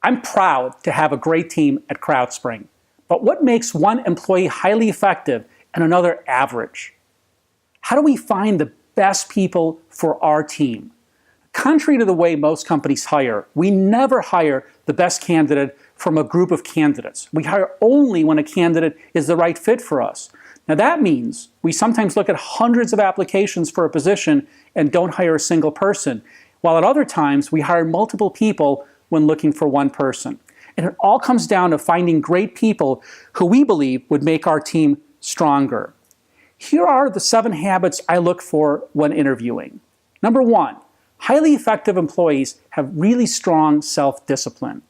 I'm proud to have a great team at crowdSPRING. But what makes one employee highly effective and another average? How do we find the best people for our team? Contrary to the way most companies hire, we never hire the best candidate from a group of candidates. We hire only when a candidate is the right fit for us. Now that means we sometimes look at hundreds of applications for a position and don't hire a single person, while at other times we hire multiple people when looking for one person. And it all comes down to finding great people who we believe would make our team stronger. Here are the 7 habits I look for when interviewing. Number 1, highly effective employees have really strong self-discipline.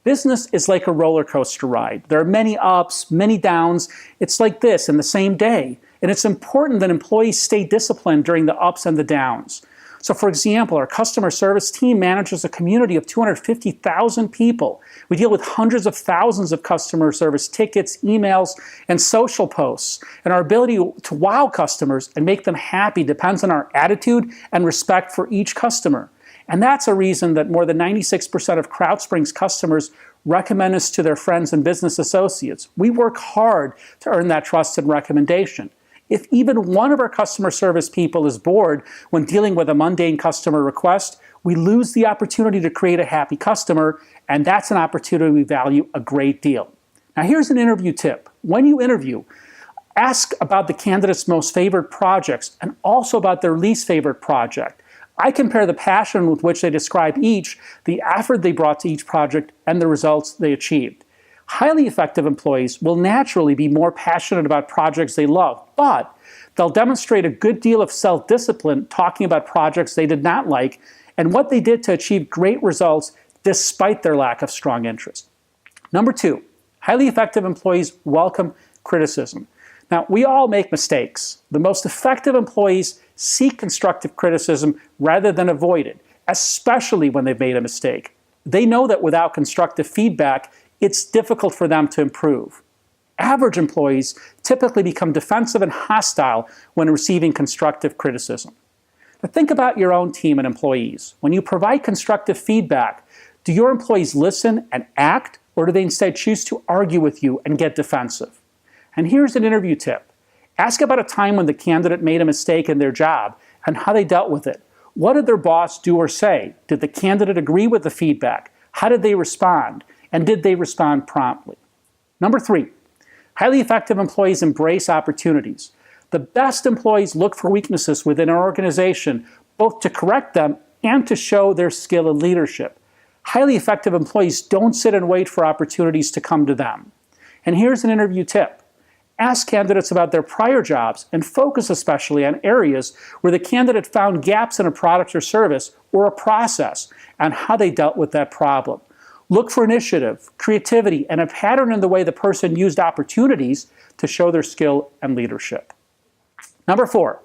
Business is like a roller coaster ride. There are many ups, many downs. It's like this in the same day. And it's important that employees stay disciplined during the ups and the downs. So for example, our customer service team manages a community of 250,000 people. We deal with hundreds of thousands of customer service tickets, emails, and social posts. And our ability to wow customers and make them happy depends on our attitude and respect for each customer. And that's a reason that more than 96% of crowdSPRING's customers recommend us to their friends and business associates. We work hard to earn that trust and recommendation. If even one of our customer service people is bored when dealing with a mundane customer request, we lose the opportunity to create a happy customer, and that's an opportunity we value a great deal. Now here's an interview tip. When you interview, ask about the candidate's most favorite projects and also about their least favorite project. I compare the passion with which they describe each, the effort they brought to each project, and the results they achieved. Highly effective employees will naturally be more passionate about projects they love, but they'll demonstrate a good deal of self-discipline talking about projects they did not like and what they did to achieve great results despite their lack of strong interest. Number 2, highly effective employees welcome criticism. Now, we all make mistakes. The most effective employees seek constructive criticism rather than avoid it, especially when they've made a mistake. They know that without constructive feedback, it's difficult for them to improve. Average employees typically become defensive and hostile when receiving constructive criticism. Now think about your own team and employees. When you provide constructive feedback, do your employees listen and act, or do they instead choose to argue with you and get defensive? And here's an interview tip. Ask about a time when the candidate made a mistake in their job and how they dealt with it. What did their boss do or say? Did the candidate agree with the feedback? How did they respond? And did they respond promptly? Number 3, highly effective employees embrace opportunities. The best employees look for weaknesses within our organization, both to correct them and to show their skill in leadership. Highly effective employees don't sit and wait for opportunities to come to them. And here's an interview tip. Ask candidates about their prior jobs and focus especially on areas where the candidate found gaps in a product or service or a process and how they dealt with that problem. Look for initiative, creativity, and a pattern in the way the person used opportunities to show their skill and leadership. Number 4,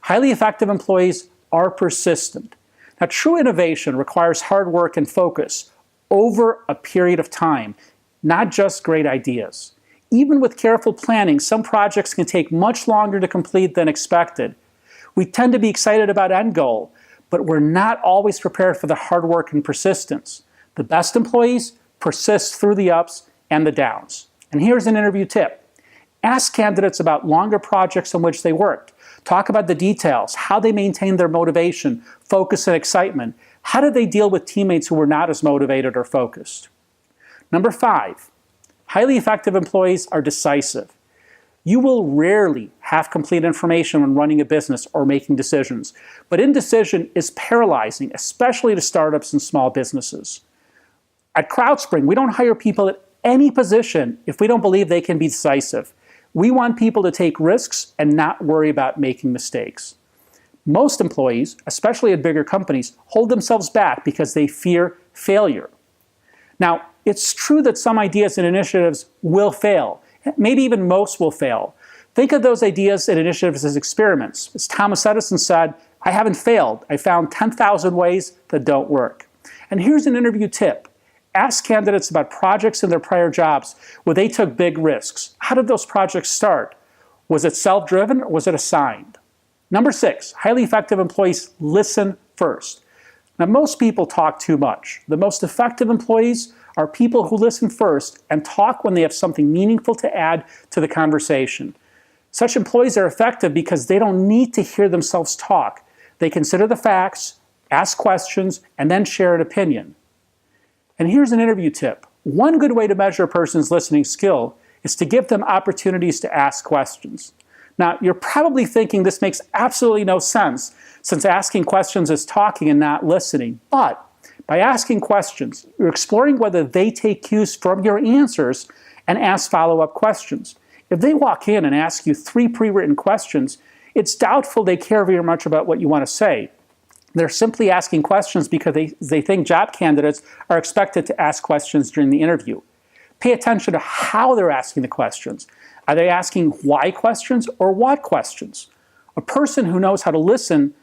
highly effective employees are persistent. Now, true innovation requires hard work and focus over a period of time, not just great ideas. Even with careful planning, some projects can take much longer to complete than expected. We tend to be excited about end goal, but we're not always prepared for the hard work and persistence. The best employees persist through the ups and the downs. And here's an interview tip. Ask candidates about longer projects on which they worked. Talk about the details, how they maintained their motivation, focus, and excitement. How did they deal with teammates who were not as motivated or focused? Number 5, highly effective employees are decisive. You will rarely have complete information when running a business or making decisions, but indecision is paralyzing, especially to startups and small businesses. At crowdSPRING, we don't hire people at any position if we don't believe they can be decisive. We want people to take risks and not worry about making mistakes. Most employees, especially at bigger companies, hold themselves back because they fear failure. Now, it's true that some ideas and initiatives will fail. Maybe even most will fail. Think of those ideas and initiatives as experiments. As Thomas Edison said, I haven't failed. I found 10,000 ways that don't work. And here's an interview tip. Ask candidates about projects in their prior jobs where they took big risks. How did those projects start? Was it self-driven or was it assigned? Number 6, highly effective employees listen first. Now, most people talk too much. The most effective employees are people who listen first and talk when they have something meaningful to add to the conversation. Such employees are effective because they don't need to hear themselves talk. They consider the facts, ask questions, and then share an opinion. And here's an interview tip. One good way to measure a person's listening skill is to give them opportunities to ask questions. Now, you're probably thinking this makes absolutely no sense, since asking questions is talking and not listening. But by asking questions, you're exploring whether they take cues from your answers and ask follow-up questions. If they walk in and ask you 3 pre-written questions, it's doubtful they care very much about what you want to say. They're simply asking questions because they think job candidates are expected to ask questions during the interview. Pay attention to how they're asking the questions. Are they asking why questions or what questions? A person who knows how to listen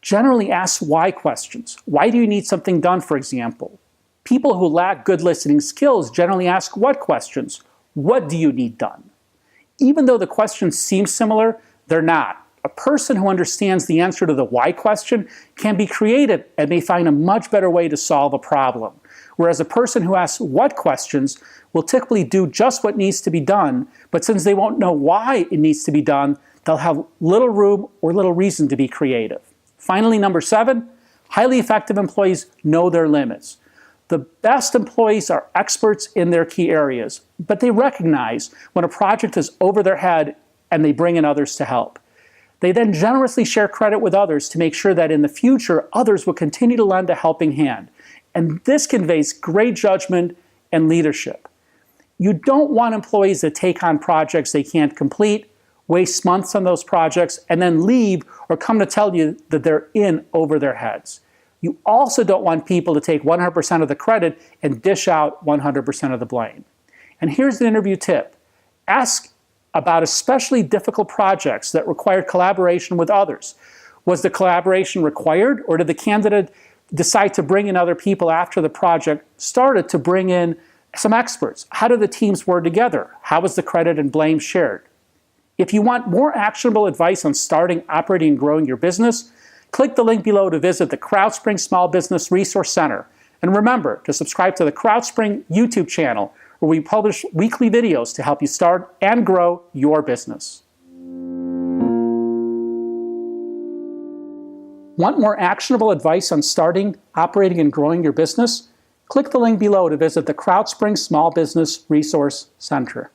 generally asks why questions. Why do you need something done, for example? People who lack good listening skills generally ask what questions. What do you need done? Even though the questions seem similar, they're not. A person who understands the answer to the why question can be creative and may find a much better way to solve a problem. Whereas a person who asks what questions will typically do just what needs to be done, but since they won't know why it needs to be done, they'll have little room or little reason to be creative. Finally, number 7, highly effective employees know their limits. The best employees are experts in their key areas, but they recognize when a project is over their head and they bring in others to help. They then generously share credit with others to make sure that in the future, others will continue to lend a helping hand. And this conveys great judgment and leadership. You don't want employees that take on projects they can't complete, waste months on those projects, and then leave or come to tell you that they're in over their heads. You also don't want people to take 100% of the credit and dish out 100% of the blame. And here's an interview tip. Ask about especially difficult projects that required collaboration with others. Was the collaboration required, or did the candidate decide to bring in other people after the project started to bring in some experts? How did the teams work together? How was the credit and blame shared? If you want more actionable advice on starting, operating, and growing your business, click the link below to visit the crowdSPRING Small Business Resource Center. And remember to subscribe to the crowdSPRING YouTube channel, where we publish weekly videos to help you start and grow your business. Want more actionable advice on starting, operating, and growing your business? Click the link below to visit the crowdSPRING Small Business Resource Center.